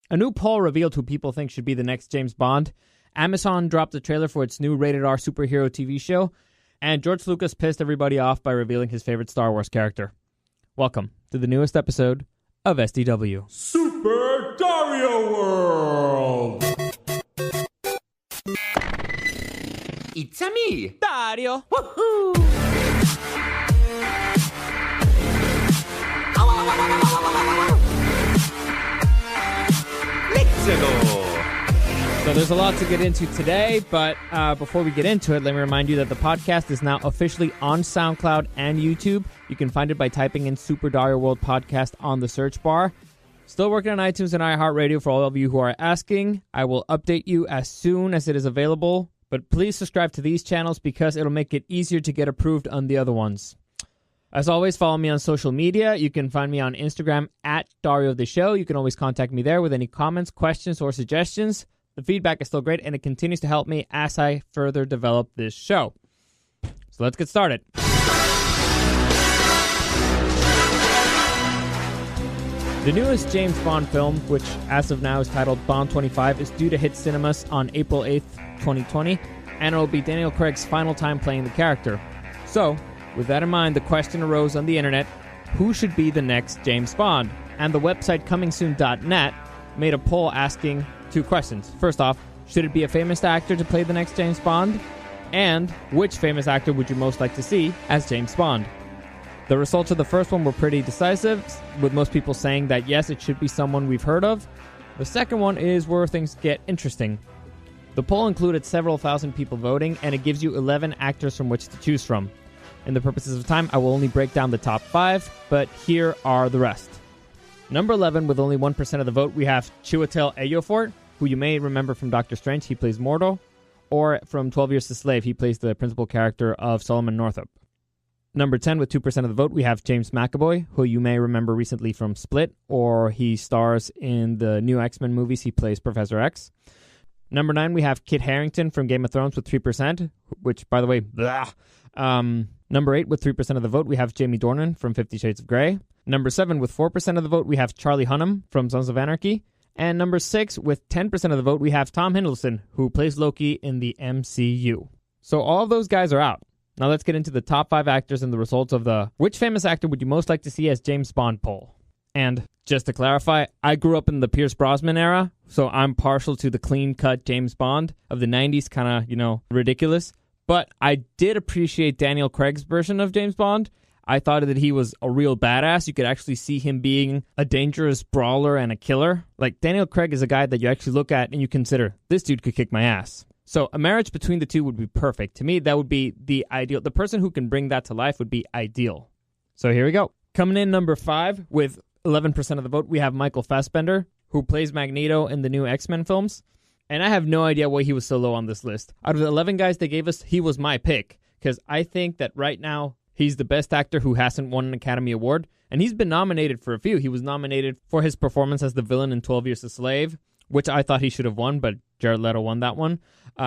A new poll revealed who people think should be the next James Bond. Amazon dropped a trailer for its new rated R superhero TV show. And George Lucas pissed everybody off by revealing his favorite Star Wars character. Welcome to the newest episode of SDW. Super Dario World! It's a me, Dario! Woohoo! Let's go! So there's a lot to get into today, but before we get into it, let me remind you that the podcast is now officially on SoundCloud and YouTube. You can find it by typing in Super Dario World Podcast on the search bar. Still working on iTunes and iHeartRadio for all of you who are asking. I will update you as soon as it is available, but please subscribe to these channels because it'll make it easier to get approved on the other ones. As always, follow me on social media. You can find me on Instagram at Dario the Show. You can always contact me there with any comments, questions, or suggestions. The feedback is still great, and it continues to help me as I further develop this show. So let's get started. The newest James Bond film, which as of now is titled Bond 25, is due to hit cinemas on April 8th, 2020, and it will be Daniel Craig's final time playing the character. So, with that in mind, the question arose on the internet, who should be the next James Bond? And the website comingsoon.net made a poll asking two questions. First off, should it be a famous actor to play the next James Bond? And which famous actor would you most like to see as James Bond? The results of the first one were pretty decisive, with most people saying that yes, it should be someone we've heard of. The second one is where things get interesting. The poll included several thousand people voting, and it gives you 11 actors from which to choose from. In the purposes of time, I will only break down the top 5, but here are the rest. Number 11, with only 1% of the vote, we have Chiwetel Ejiofor, who you may remember from Doctor Strange. He plays Mordo. Or from 12 Years a Slave, he plays the principal character of Solomon Northup. Number 10, with 2% of the vote, we have James McAvoy, who you may remember recently from Split, or he stars in the new X-Men movies. He plays Professor X. Number 9, we have Kit Harington from Game of Thrones with 3%, which, by the way, blah. Number 8, with 3% of the vote, we have Jamie Dornan from 50 Shades of Grey. Number 7, with 4% of the vote, we have Charlie Hunnam from Sons of Anarchy. And number 6, with 10% of the vote, we have Tom Hiddleston, who plays Loki in the MCU. So all of those guys are out. Now let's get into the top 5 actors and the results of the which famous actor would you most like to see as James Bond poll. And just to clarify, I grew up in the Pierce Brosnan era, so I'm partial to the clean-cut James Bond of the 90s, kind of, ridiculous. But I did appreciate Daniel Craig's version of James Bond. I thought that he was a real badass. You could actually see him being a dangerous brawler and a killer. Like, Daniel Craig is a guy that you actually look at and you consider, this dude could kick my ass. So a marriage between the two would be perfect. To me, that would be the ideal. The person who can bring that to life would be ideal. So here we go. Coming in number 5 with 11% of the vote, we have Michael Fassbender, who plays Magneto in the new X-Men films. And I have no idea why he was so low on this list. Out of the 11 guys they gave us, he was my pick. Because I think that right now, he's the best actor who hasn't won an Academy Award. And he's been nominated for a few. He was nominated for his performance as the villain in 12 Years a Slave, which I thought he should have won, but Jared Leto won that one.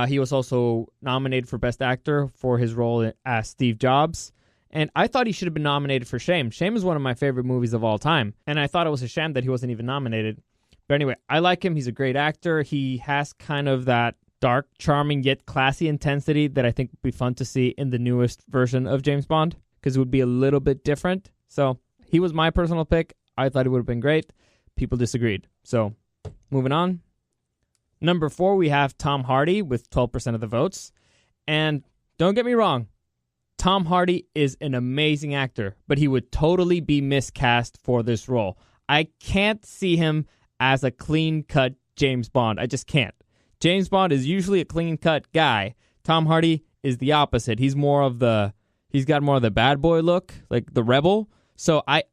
He was also nominated for Best Actor for his role as Steve Jobs. And I thought he should have been nominated for Shame. Shame is one of my favorite movies of all time. And I thought it was a shame that he wasn't even nominated. But anyway, I like him. He's a great actor. He has kind of that dark, charming, yet classy intensity that I think would be fun to see in the newest version of James Bond, because it would be a little bit different. So he was my personal pick. I thought it would have been great. People disagreed. So moving on. Number 4, we have Tom Hardy with 12% of the votes. And don't get me wrong, Tom Hardy is an amazing actor, but he would totally be miscast for this role. I can't see him as a clean-cut James Bond. I just can't. James Bond is usually a clean-cut guy. Tom Hardy is the opposite. He's got more of the bad boy look, like the rebel. So I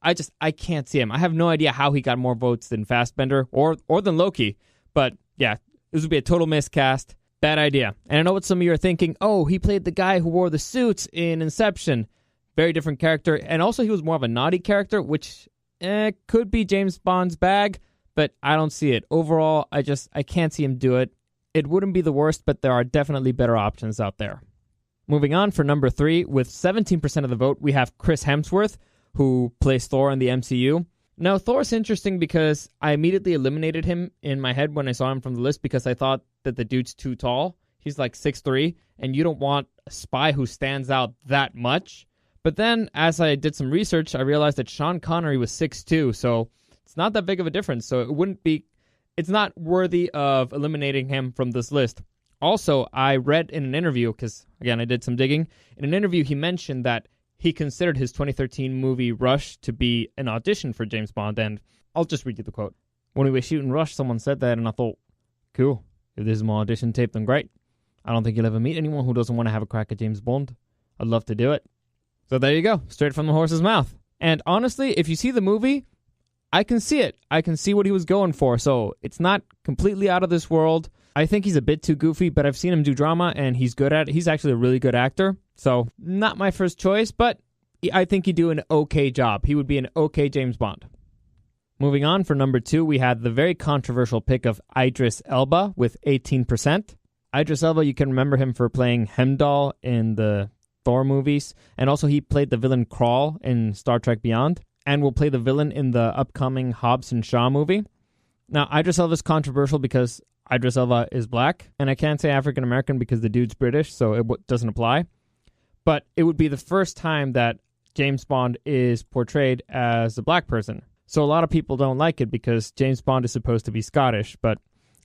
can't see him. I have no idea how he got more votes than Fassbender or than Loki. But yeah, this would be a total miscast. Bad idea. And I know what some of you are thinking. Oh, he played the guy who wore the suits in Inception. Very different character. And also he was more of a naughty character, which could be James Bond's bag. But I don't see it. Overall, I can't see him do it. It wouldn't be the worst, but there are definitely better options out there. Moving on, for number 3, with 17% of the vote, we have Chris Hemsworth, who plays Thor in the MCU. Now, Thor's interesting because I immediately eliminated him in my head when I saw him from the list because I thought that the dude's too tall. He's like 6'3", and you don't want a spy who stands out that much. But then, as I did some research, I realized that Sean Connery was 6'2", so it's not that big of a difference. So it's not worthy of eliminating him from this list. Also, I read in an interview, because, again, I did some digging. In an interview, he mentioned that he considered his 2013 movie Rush to be an audition for James Bond, and I'll just read you the quote. When we were shooting Rush, someone said that, and I thought, cool, if this is my audition tape, then great. I don't think you'll ever meet anyone who doesn't want to have a crack at James Bond. I'd love to do it. So there you go, straight from the horse's mouth. And honestly, if you see the movie, I can see it. I can see what he was going for, so it's not completely out of this world. I think he's a bit too goofy, but I've seen him do drama, and he's good at it. He's actually a really good actor, so not my first choice, but I think he'd do an okay job. He would be an okay James Bond. Moving on, for number 2, we had the very controversial pick of Idris Elba with 18%. Idris Elba, you can remember him for playing Heimdall in the Thor movies, and also he played the villain Krall in Star Trek Beyond, and will play the villain in the upcoming Hobbs and Shaw movie. Now, Idris Elba is controversial because Idris Elba is black, and I can't say African American because the dude's British, so it doesn't apply. But it would be the first time that James Bond is portrayed as a black person. So a lot of people don't like it because James Bond is supposed to be Scottish. But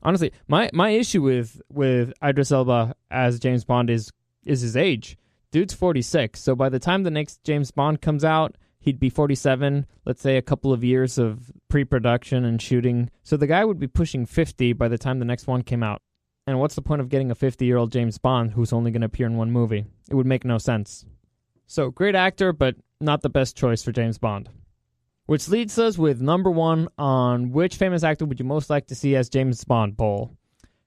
honestly, my issue with Idris Elba as James Bond is his age. Dude's 46, so by the time the next James Bond comes out, he'd be 47, let's say a couple of years of pre-production and shooting. So the guy would be pushing 50 by the time the next one came out. And what's the point of getting a 50-year-old James Bond who's only going to appear in one movie? It would make no sense. So, great actor, but not the best choice for James Bond. Which leads us with number 1 on which famous actor would you most like to see as James Bond poll.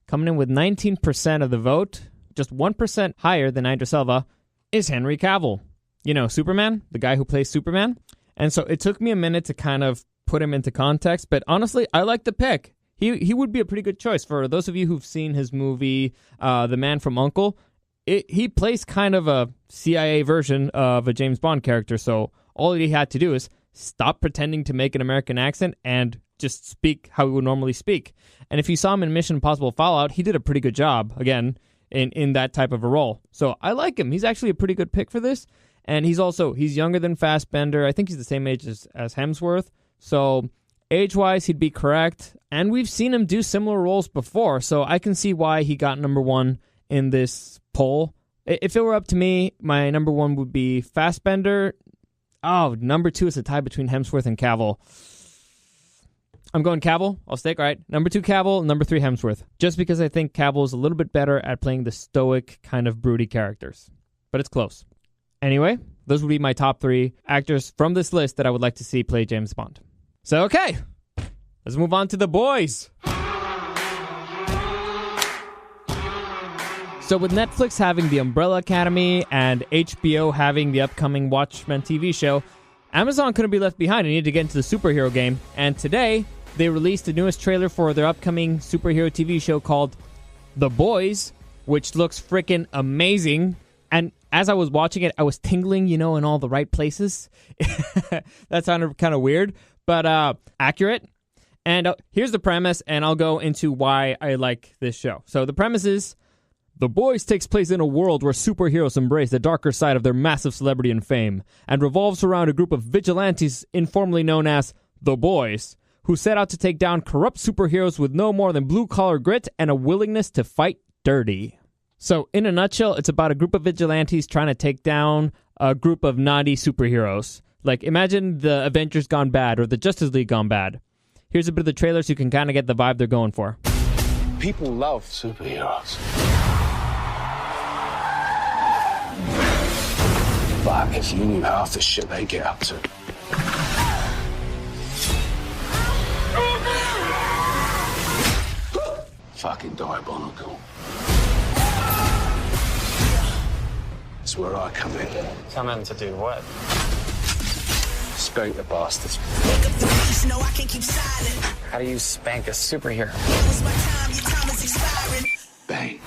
Coming in with 19% of the vote, just 1% higher than Idris Elba, is Henry Cavill. You know, Superman, the guy who plays Superman. And so it took me a minute to kind of put him into context, but honestly, I like the pick. He would be a pretty good choice. For those of you who've seen his movie, The Man from U.N.C.L.E., he plays kind of a CIA version of a James Bond character, so all he had to do is stop pretending to make an American accent and just speak how he would normally speak. And if you saw him in Mission Impossible Fallout, he did a pretty good job, again, in that type of a role. So I like him. He's actually a pretty good pick for this. And he's younger than Fassbender. I think he's the same age as Hemsworth. So age-wise, he'd be correct. And we've seen him do similar roles before, so I can see why he got number 1 in this poll. If it were up to me, my number 1 would be Fassbender. Oh, number 2 is a tie between Hemsworth and Cavill. I'm going Cavill. I'll stick, all right. Number 2, Cavill. Number 3, Hemsworth. Just because I think Cavill is a little bit better at playing the stoic, kind of broody characters. But it's close. Anyway, those would be my top 3 actors from this list that I would like to see play James Bond. So, okay. Let's move on to the boys. So with Netflix having The Umbrella Academy and HBO having the upcoming Watchmen TV show, Amazon couldn't be left behind and needed to get into the superhero game. And today, they released the newest trailer for their upcoming superhero TV show called The Boys, which looks freaking amazing. And as I was watching it, I was tingling, in all the right places. That sounded kind of weird, but accurate. And here's the premise, and I'll go into why I like this show. So the premise is, The Boys takes place in a world where superheroes embrace the darker side of their massive celebrity and fame, and revolves around a group of vigilantes informally known as The Boys, who set out to take down corrupt superheroes with no more than blue-collar grit and a willingness to fight dirty. So, in a nutshell, it's about a group of vigilantes trying to take down a group of naughty superheroes. Like, imagine the Avengers gone bad, or the Justice League gone bad. Here's a bit of the trailer so you can kind of get the vibe they're going for. People love superheroes. But if you knew half the shit they get up to. Fucking diabolical. That's where I come in. Come in to do what? Spank the bastards. How do you spank a superhero? Bang.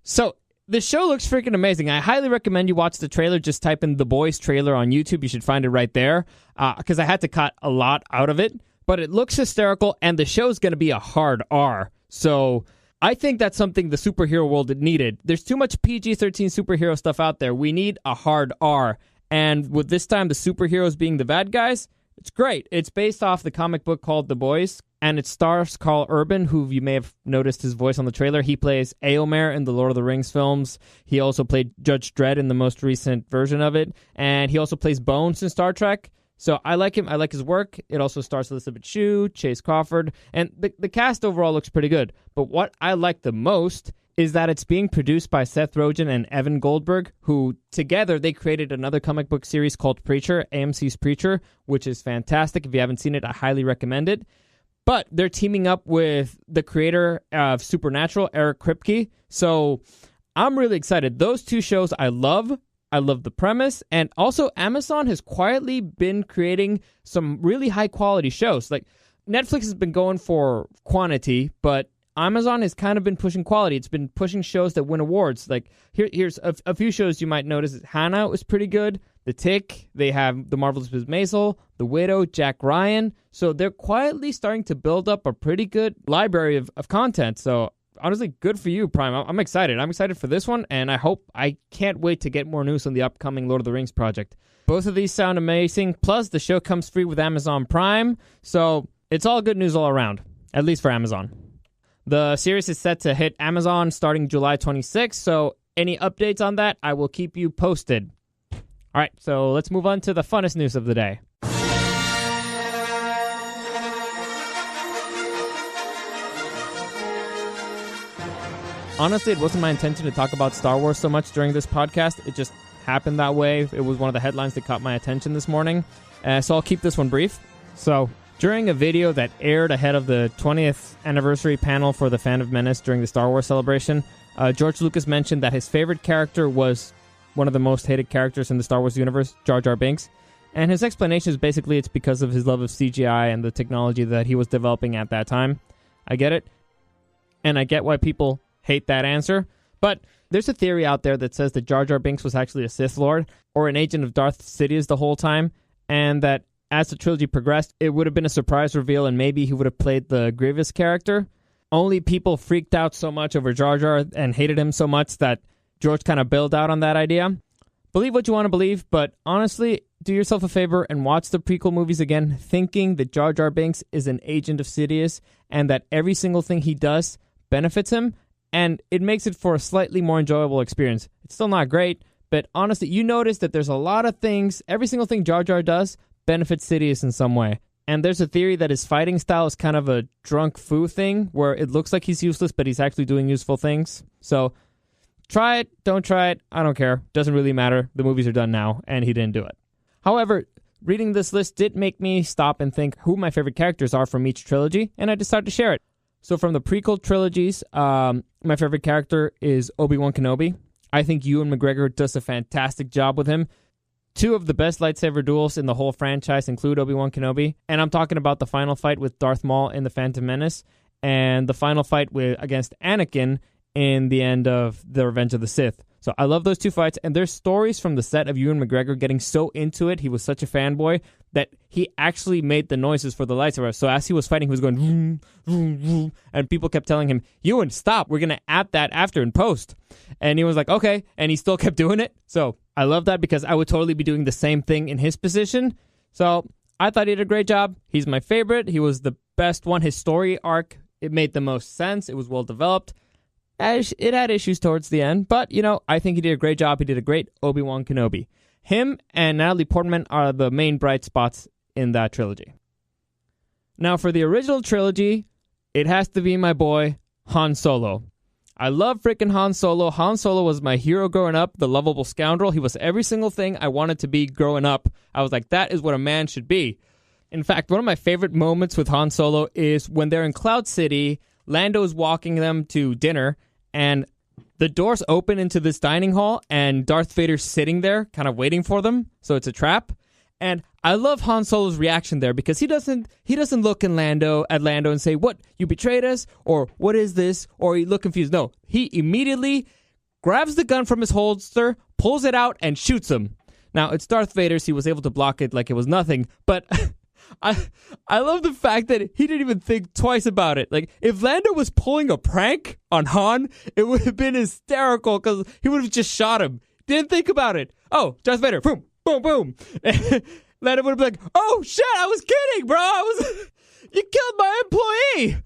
So, the show looks freaking amazing. I highly recommend you watch the trailer. Just type in The Boys trailer on YouTube. You should find it right there. Because I had to cut a lot out of it. but it looks hysterical, and the show's going to be a hard R. So I think that's something the superhero world needed. There's too much PG-13 superhero stuff out there. We need a hard R. And with this time the superheroes being the bad guys, it's great. It's based off the comic book called The Boys, and it stars Carl Urban, who you may have noticed his voice on the trailer. He plays Éomer in the Lord of the Rings films. He also played Judge Dredd in the most recent version of it, and he also plays Bones in Star Trek. So I like him. I like his work. It also stars Elizabeth Shue, Chase Crawford, and the cast overall looks pretty good. But what I like the most is that it's being produced by Seth Rogen and Evan Goldberg, who together they created another comic book series called Preacher, AMC's Preacher, which is fantastic. If you haven't seen it, I highly recommend it. But they're teaming up with the creator of Supernatural, Eric Kripke. So I'm really excited. Those two shows I love. I love the premise. And also Amazon has quietly been creating some really high quality shows. Like Netflix has been going for quantity, but Amazon has kind of been pushing quality. It's been pushing shows that win awards. Like here's a few shows you might notice. Hannah was pretty good. The Tick, they have The Marvelous Miss Maisel, The Widow, Jack Ryan. So they're quietly starting to build up a pretty good library of content. So honestly, good for you, Prime. I'm excited. I'm excited for this one, and I can't wait to get more news on the upcoming Lord of the Rings project. Both of these sound amazing. Plus, the show comes free with Amazon Prime. So it's all good news all around, at least for Amazon. The series is set to hit Amazon starting July 26th, so any updates on that, I will keep you posted. All right, so let's move on to the funnest news of the day. Honestly, it wasn't my intention to talk about Star Wars so much during this podcast. It just happened that way. It was one of the headlines that caught my attention this morning, so I'll keep this one brief. So during a video that aired ahead of the 20th anniversary panel for the Phantom Menace during the Star Wars celebration, George Lucas mentioned that his favorite character was one of the most hated characters in the Star Wars universe, Jar Jar Binks. And his explanation is basically it's because of his love of CGI and the technology that he was developing at that time. I get it. And I get why people hate that answer. But there's a theory out there that says that Jar Jar Binks was actually a Sith Lord or an agent of Darth Sidious the whole time, and that as the trilogy progressed, it would have been a surprise reveal, and maybe he would have played the Grievous character. Only people freaked out so much over Jar Jar and hated him so much that George kind of bailed out on that idea. Believe what you want to believe, but honestly, do yourself a favor and watch the prequel movies again, thinking that Jar Jar Binks is an agent of Sidious and that every single thing he does benefits him, and it makes it for a slightly more enjoyable experience. It's still not great, but honestly, you notice that there's a lot of things, every single thing Jar Jar does benefits Sidious in some way. And there's a theory that his fighting style is kind of a drunk foo thing, where it looks like he's useless, but he's actually doing useful things. So try it, don't try it, I don't care. Doesn't really matter. The movies are done now, and he didn't do it. However, reading this list did make me stop and think who my favorite characters are from each trilogy, and I decided to share it. So from the prequel trilogies, my favorite character is Obi-Wan Kenobi. I think Ewan McGregor does a fantastic job with him. Two of the best lightsaber duels in the whole franchise include Obi-Wan Kenobi, and I'm talking about the final fight with Darth Maul in The Phantom Menace, and the final fight against Anakin in the end of The Revenge of the Sith. So I love those two fights, and there's stories from the set of Ewan McGregor getting so into it, he was such a fanboy, that he actually made the noises for the lightsaber. So as he was fighting, he was going, vroom, vroom, vroom, and people kept telling him, Ewan, stop, we're going to add that after in post. And he was like, okay, and he still kept doing it. So I love that because I would totally be doing the same thing in his position. So I thought he did a great job. He's my favorite. He was the best one. His story arc, it made the most sense. It was well developed. It had issues towards the end, but, I think he did a great job. He did a great Obi-Wan Kenobi. Him and Natalie Portman are the main bright spots in that trilogy. Now, for the original trilogy, it has to be my boy, Han Solo. I love freaking Han Solo. Han Solo was my hero growing up, the lovable scoundrel. He was every single thing I wanted to be growing up. I was like, that is what a man should be. In fact, one of my favorite moments with Han Solo is when they're in Cloud City, Lando is walking them to dinner, and the doors open into this dining hall, and Darth Vader's sitting there, kind of waiting for them, so it's a trap. And I love Han Solo's reaction there, because he doesn't look at Lando and say, what, you betrayed us? Or what is this? Or he look confused. No, he immediately grabs the gun from his holster, pulls it out, and shoots him. Now, it's Darth Vader, so he was able to block it like it was nothing, but I love the fact that he didn't even think twice about it. Like, if Lando was pulling a prank on Han, it would have been hysterical because he would have just shot him. Didn't think about it. Oh, Darth Vader, boom, boom, boom. Lando would have been like, oh, shit, I was kidding, bro. You killed my employee.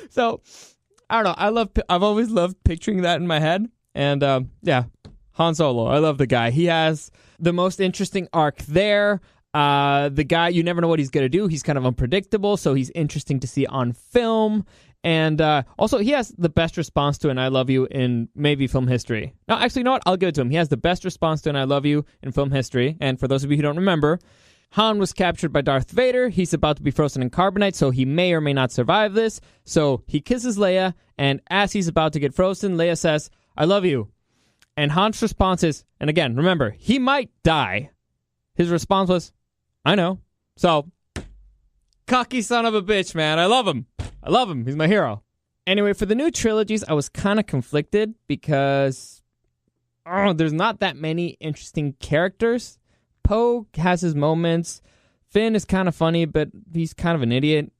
So, I don't know. I've always loved picturing that in my head. And, yeah, Han Solo. I love the guy. He has the most interesting arc there. The guy, you never know what he's going to do. He's kind of unpredictable, so he's interesting to see on film. And also, he has the best response to an I love you in maybe film history. No, actually, you know what? I'll give it to him. He has the best response to an I love you in film history. And for those of you who don't remember, Han was captured by Darth Vader. He's about to be frozen in carbonite, so he may or may not survive this. So he kisses Leia, and as he's about to get frozen, Leia says, I love you. And Han's response is, and again, remember, he might die. His response was, I know. So, cocky son of a bitch, man. I love him. I love him. He's my hero. Anyway, for the new trilogies, I was kind of conflicted because there's not that many interesting characters. Poe has his moments. Finn is kind of funny, but he's kind of an idiot.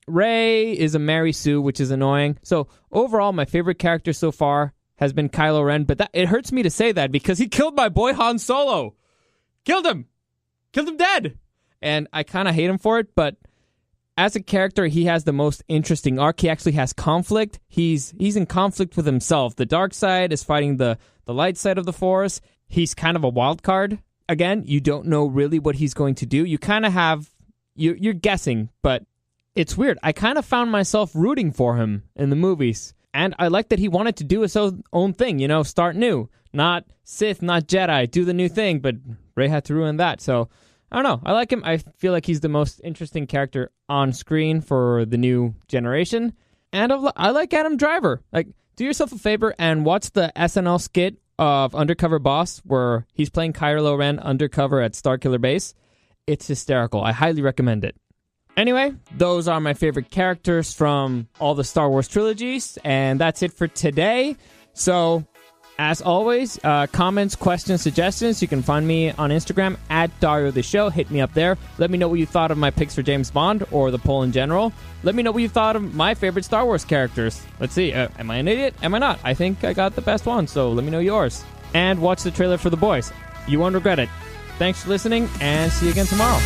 Rey is a Mary Sue, which is annoying. So, overall, my favorite character so far has been Kylo Ren, but it hurts me to say that because he killed my boy Han Solo. Killed him dead. And I kind of hate him for it, but as a character, he has the most interesting arc. He actually has conflict. He's in conflict with himself. The dark side is fighting the light side of the Force. He's kind of a wild card. Again, you don't know really what he's going to do. You kind of have, you're guessing, but it's weird. I kind of found myself rooting for him in the movies. And I like that he wanted to do his own thing, start new. Not Sith, not Jedi, do the new thing, but Rey had to ruin that. So, I don't know. I like him. I feel like he's the most interesting character on screen for the new generation. And I like Adam Driver. Like, do yourself a favor and watch the SNL skit of Undercover Boss where he's playing Kylo Ren undercover at Starkiller Base. It's hysterical. I highly recommend it. Anyway, those are my favorite characters from all the Star Wars trilogies, and that's it for today. So, as always, comments, questions, suggestions, you can find me on Instagram at Dario the Show. Hit me up there. Let me know what you thought of my picks for James Bond or the poll in general. Let me know what you thought of my favorite Star Wars characters. Let's see, am I an idiot? Am I not? I think I got the best one, so let me know yours. And watch the trailer for The Boys. You won't regret it. Thanks for listening, and see you again tomorrow.